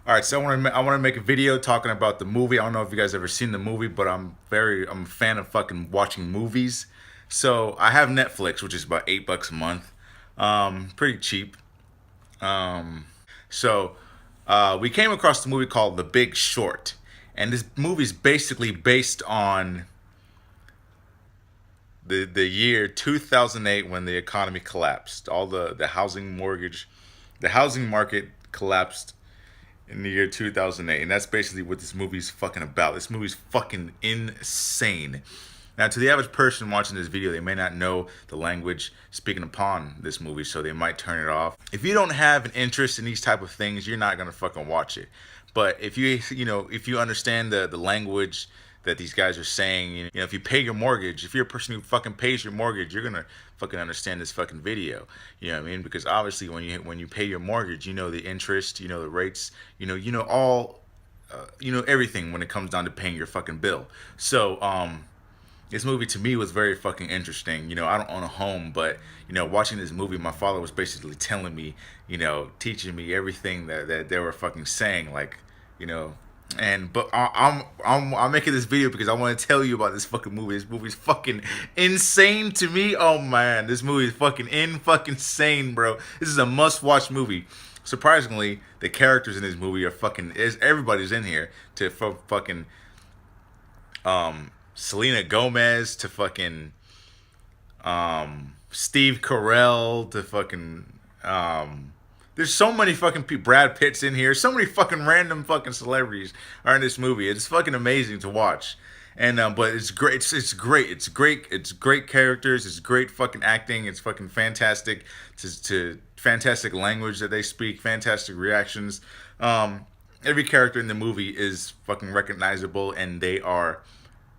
All right, so I want to make a video talking about the movie. I don't know if you guys ever seen the movie, but I'm a fan of fucking watching movies. So I have Netflix, which is about $8 a month, pretty cheap. Um, so we came across the movie called The Big Short, and this movie is basically based on the year 2008 when the economy collapsed. All the the housing market collapsed in the year 2008, and that's basically what this movie's fucking about. This movie's fucking insane. Now, to the average person watching this video, they may not know the language speaking upon this movie, so they might turn it off. If you don't have an interest in these type of things, you're not gonna fucking watch it. But if if you understand the language that these guys are saying, if you pay your mortgage, if you're a person who fucking pays your mortgage, you're gonna fucking understand this fucking video. You know what I mean? Because obviously, when you pay your mortgage, you know the interest, you know the rates, everything when it comes down to paying your fucking bill. So this movie to me was very fucking interesting. I don't own a home, but watching this movie, my father was basically telling me, teaching me everything that they were fucking saying, like, you know. But I'm making this video because I want to tell you about this fucking movie. This movie's fucking insane to me. Oh man, this movie is fucking insane, bro. This is a must-watch movie. Surprisingly, the characters in this movie are everybody's in here to fucking Selena Gomez to fucking Steve Carell to fucking there's so many fucking people. Brad Pitt's in here. So many fucking random fucking celebrities are in this movie. It's fucking amazing to watch. And but it's great. It's great. It's great. It's great characters. It's great fucking acting. It's fucking fantastic to fantastic language that they speak. Fantastic reactions. Every character in the movie is fucking recognizable, and they are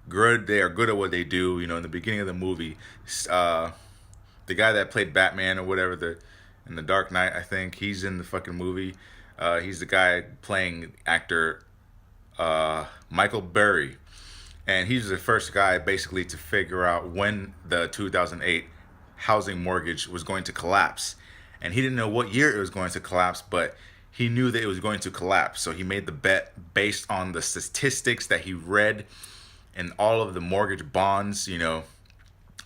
good. They are good at what they do. In the beginning of the movie, the guy that played Batman or whatever, in the Dark Knight, I think he's in the fucking movie. He's the guy playing actor Michael Berry, and he's the first guy basically to figure out when the 2008 housing mortgage was going to collapse, and he didn't know what year it was going to collapse, but he knew that it was going to collapse. So he made the bet based on the statistics that he read in all of the mortgage bonds. I don't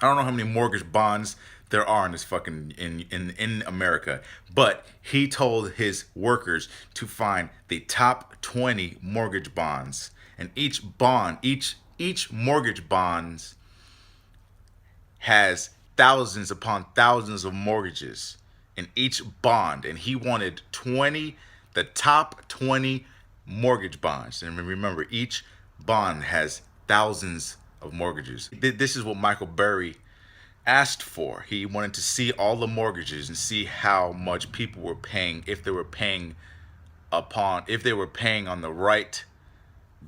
know how many mortgage bonds there are in this fucking in America, but he told his workers to find the top 20 mortgage bonds, and each mortgage bonds has thousands upon thousands of mortgages in each bond, and he wanted the top 20 mortgage bonds. And remember, each bond has thousands of mortgages. This is what Michael Berry asked for. He wanted to see all the mortgages and see how much people were paying, if they were paying on the right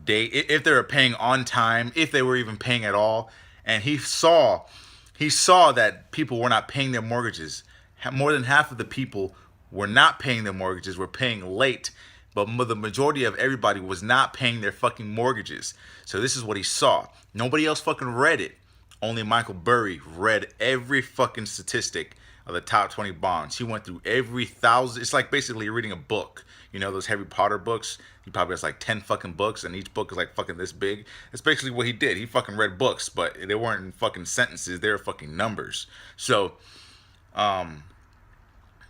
date, if they were paying on time, if they were even paying at all. And he saw that people were not paying their mortgages. More than half of the people were not paying their mortgages, were paying late, but the majority of everybody was not paying their fucking mortgages. So this is what he saw. Nobody else fucking read it. Only Michael Burry read every fucking statistic of the top 20 bonds. He went through every thousand. It's like basically reading a book. Those Harry Potter books? He probably has like 10 fucking books, and each book is like fucking this big. That's basically what he did. He fucking read books, but they weren't fucking sentences. They were fucking numbers. So,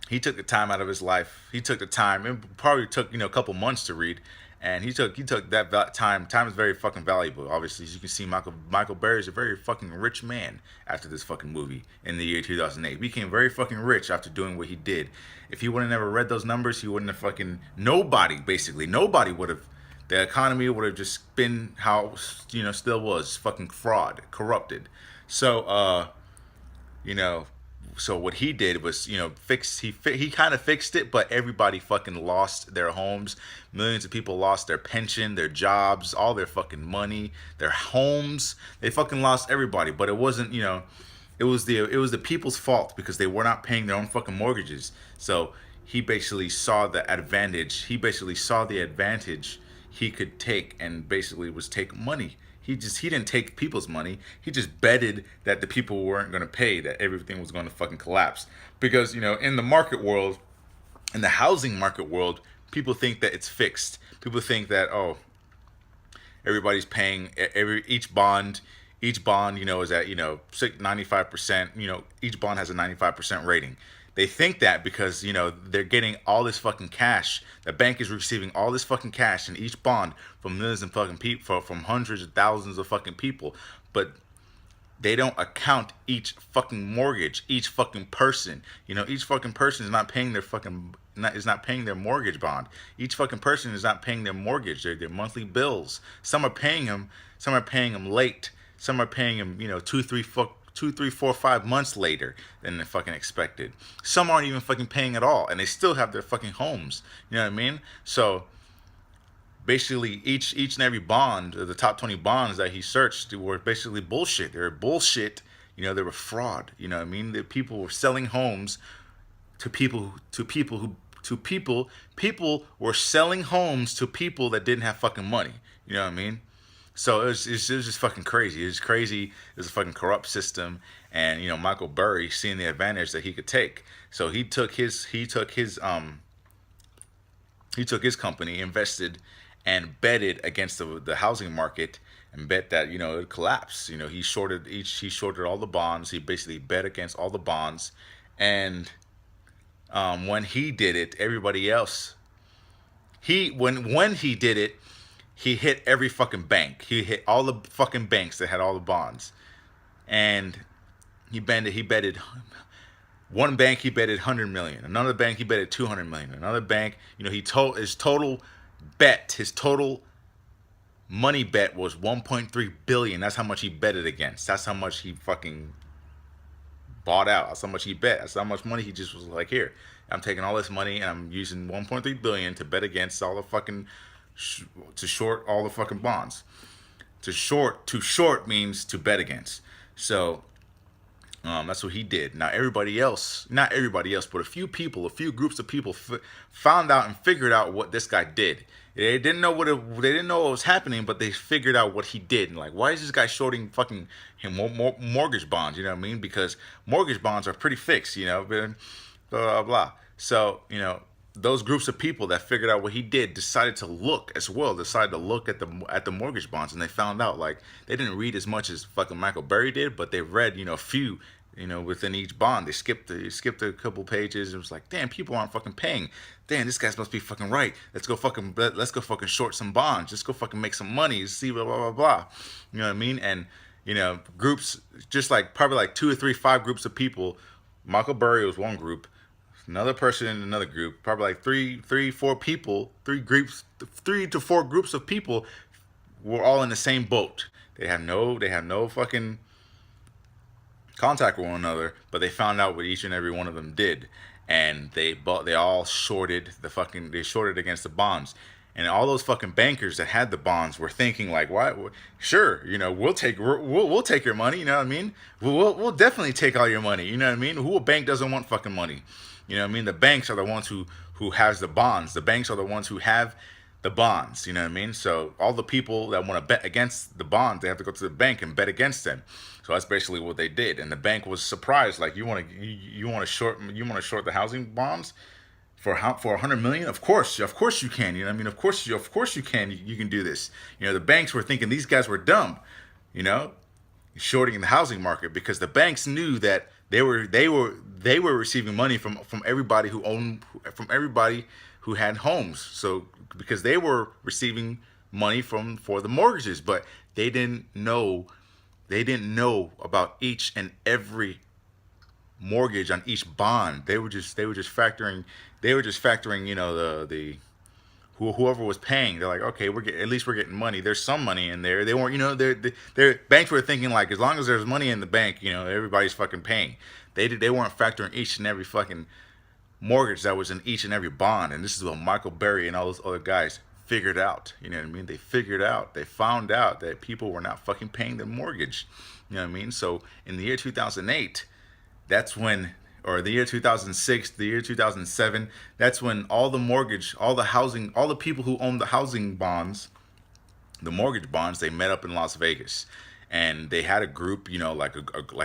he took the time out of his life. He took the time. It probably took a couple months to read, and he took that time. Time is very fucking valuable. Obviously, as you can see, Michael Berry is a very fucking rich man after this fucking movie in the year 2008. He became very fucking rich after doing what he did. If he would have never read those numbers, he wouldn't have fucking nobody would have. The economy would have just been how still was, fucking fraud, corrupted. So so what he did was, he kind of fixed it, but everybody fucking lost their homes. Millions of people lost their pension, their jobs, all their fucking money, their homes. They fucking lost everybody. But it wasn't, it was the people's fault because they were not paying their own fucking mortgages. So he basically saw the advantage. He basically saw the advantage he could take, and basically was take money. He didn't take people's money. He just betted that the people weren't going to pay, that everything was going to fucking collapse. Because, in the market world, in the housing market world, people think that it's fixed. People think that, oh, everybody's paying each bond, is at 95%. Each bond has a 95% rating. They think that because they're getting all this fucking cash. The bank is receiving all this fucking cash in each bond from millions of fucking people, from hundreds of thousands of fucking people, but they don't account each fucking mortgage, each fucking person. Each fucking person is not paying their fucking is not paying their mortgage bond. Each fucking person is not paying their mortgage, their monthly bills. Some are paying them. Some are paying them late. Some are paying them, 2, 3, 4, 5 months later than they fucking expected. Some aren't even fucking paying at all, and they still have their fucking homes. You know what I mean? So basically, each and every bond, the top 20 bonds that he searched, were basically bullshit. They were bullshit. They were fraud. You know what I mean? The people were selling homes to people were selling homes to people that didn't have fucking money. You know what I mean? So it was just fucking crazy. It was crazy. It was a fucking corrupt system, and Michael Burry seeing the advantage that he could take. So he took his company, invested, and betted against the housing market, and bet that it would collapse. He shorted all the bonds. He basically bet against all the bonds, and when he did it, everybody else. When he did it, he hit every fucking bank. He hit all the fucking banks that had all the bonds, and he betted. One bank he betted 100 million. Another bank he betted 200 million. Another bank, he told his total money bet was 1.3 billion. That's how much he betted against. That's how much he fucking bought out. That's how much he bet. That's how much money he just was like, here, I'm taking all this money and I'm using 1.3 billion to bet against all the fucking to short all the fucking bonds. To short means to bet against. So that's what he did. Now not everybody else, but a few groups of people found out and figured out what this guy did. They didn't know what was happening, but they figured out what he did. And like, why is this guy shorting fucking mortgage bonds? You know what I mean? Because mortgage bonds are pretty fixed. Blah blah blah. So those groups of people that figured out what he did decided to look at the mortgage bonds, and they found out, like, they didn't read as much as fucking Michael Burry did, but they read a few within each bond. They skipped a couple pages. It was like, damn, people aren't fucking paying. Damn, this guy must be fucking right. Let's go fucking short some bonds. Just go fucking make some money. See, blah blah blah blah. You know what I mean? And groups, just like probably like 2 or 3, 5 groups of people. Michael Burry was one group. Another person in another group, probably like 3, 4 people, 3 to 4 groups of people were all in the same boat. They have no fucking contact with one another, but they found out what each and every one of them did, and they all shorted against the bonds. And all those fucking bankers that had the bonds were thinking like, "What? Sure, we'll take your money." You know what I mean? We'll definitely take all your money. You know what I mean? Who a bank doesn't want fucking money? You know what I mean? The banks are the ones who has the bonds. The banks are the ones who have the bonds. You know what I mean? So all the people that want to bet against the bonds, they have to go to the bank and bet against them. So that's basically what they did. And the bank was surprised, like, you want to short the housing bonds for 100 million? Of course you can. You know what I mean? Of course you can. You can do this. The banks were thinking these guys were dumb. Shorting the housing market, because the banks knew that they were receiving money from everybody who had homes. So because they were receiving money for the mortgages, but they didn't know about each and every mortgage on each bond. They were just factoring the whoever was paying. They're like, okay, at least we're getting money. There's some money in there. They weren't, their banks were thinking like, as long as there's money in the bank, everybody's fucking paying. They weren't factoring each and every fucking mortgage that was in each and every bond. And this is what Michael Burry and all those other guys figured out. You know what I mean? They found out that people were not fucking paying their mortgage. You know what I mean? So in the year 2008, that's when, or the year 2006, the year 2007, that's when all the people who owned the housing bonds, the mortgage bonds, they met up in Las Vegas. And they had a group, like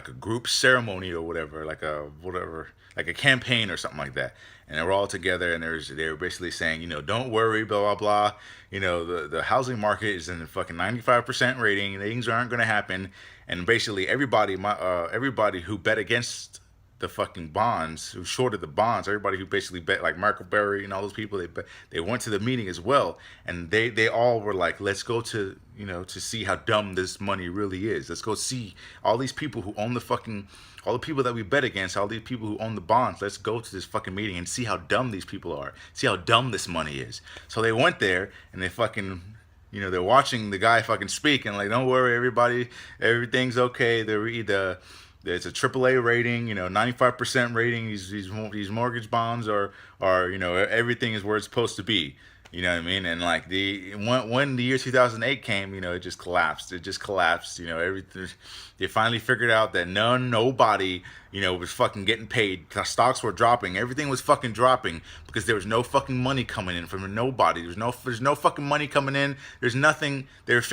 a group ceremony or whatever, like a campaign or something like that. and they were all together, and they were basically saying, don't worry, blah blah blah. The housing market is in the fucking 95% rating. Things aren't gonna happen, and basically everybody who bet against the fucking bonds, who shorted the bonds, everybody who basically bet, like Michael Burry and all those people, they went to the meeting as well, and they all were like, let's go to to see how dumb this money really is. Let's go see all these people who own all the people that we bet against, all these people who own the bonds. Let's go to this fucking meeting and see how dumb these people are. See how dumb this money is. So they went there and they fucking, they're watching the guy fucking speak and like, don't worry, everybody, everything's okay. There's a AAA rating, 95% rating. These mortgage bonds are everything is where it's supposed to be. You know what I mean? And like when the year 2008 came, it just collapsed. It just collapsed. Everything. They finally figured out that nobody, was fucking getting paid. The stocks were dropping. Everything was fucking dropping because there was no fucking money coming in from nobody. There's no fucking money coming in. There's nothing. They're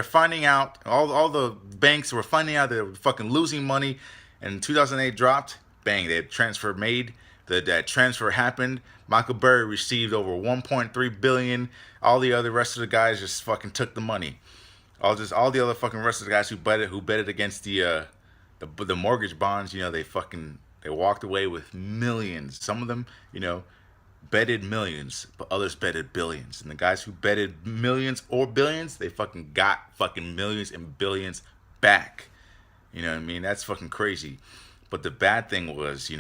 finding out. All the banks were finding out they were fucking losing money. And 2008 dropped. Bang! They had transfer made. That transfer happened. Michael Burry received over 1.3 billion. All the other rest of the guys just fucking took the money. All the other fucking rest of the guys who betted against the mortgage bonds, they walked away with millions. Some of them, betted millions, but others betted billions. And the guys who betted millions or billions, they fucking got fucking millions and billions back. You know what I mean? That's fucking crazy. But the bad thing was,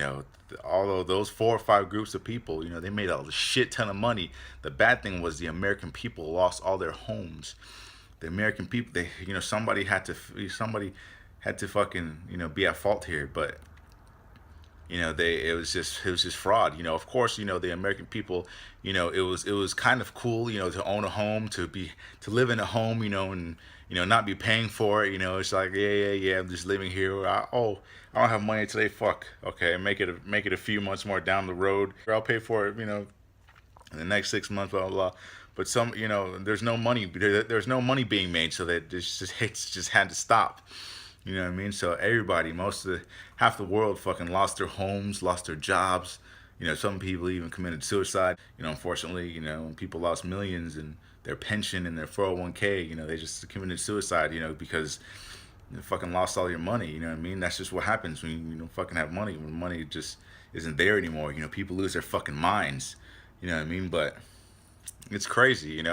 although those 4 or 5 groups of people, they made a shit ton of money. The bad thing was the American people lost all their homes. The American people, somebody had to fucking, be at fault here. But, it was just fraud. Of course, the American people, it was kind of cool, to own a home, to live in a home, and, not be paying for it. It's like, yeah, I'm just living here. I don't have money today. Fuck. Okay, make it a few months more down the road. I'll pay for it, in the next 6 months, blah, blah, blah. But there's no money. There's no money being made, so that it's just had to stop. You know what I mean? So everybody, half the world fucking lost their homes, lost their jobs. Some people even committed suicide. Unfortunately, when people lost millions and their pension and their 401k, they just committed suicide, because you fucking lost all your money. You know what I mean? That's just what happens when you don't fucking have money. When money just isn't there anymore. People lose their fucking minds. You know what I mean? But it's crazy.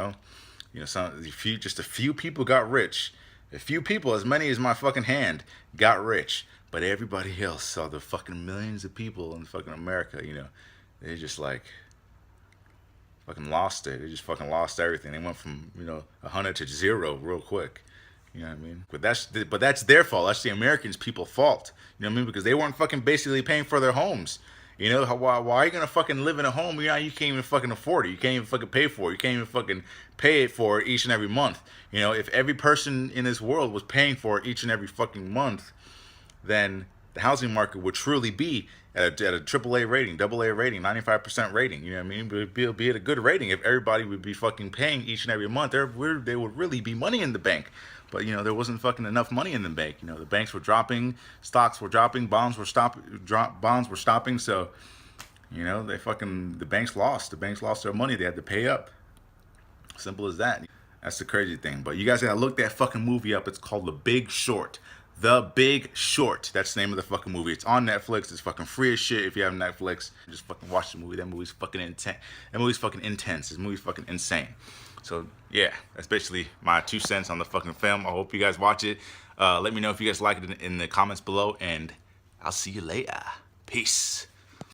Just a few people got rich. A few people, as many as my fucking hand, got rich. But everybody else saw the fucking millions of people in fucking America. They just like fucking lost it. They just fucking lost everything. They went from 100 to 0 real quick. You know what I mean? But that's their fault. That's the Americans' people's fault. You know what I mean? Because they weren't fucking basically paying for their homes. Why are you gonna fucking live in a home you can't even fucking afford it? You can't even fucking pay for it. You can't even fucking pay it for each and every month. If every person in this world was paying for it each and every fucking month, then the housing market would truly be at a AAA rating, AA rating, 95% rating. You know what I mean? But it'd be at a good rating if everybody would be fucking paying each and every month. There would really be money in the bank. But there wasn't fucking enough money in the bank. The banks were dropping, stocks were dropping, bonds were stopping. So, the banks lost. The banks lost their money. They had to pay up. Simple as that. That's the crazy thing. But you guys gotta look that fucking movie up. It's called The Big Short. The Big Short. That's the name of the fucking movie. It's on Netflix. It's fucking free as shit if you have Netflix. Just fucking watch the movie. That movie's fucking intense. This movie's fucking insane. So yeah, that's basically my 2 cents on the fucking film. I hope you guys watch it. Let me know if you guys like it in the comments below, and I'll see you later. Peace.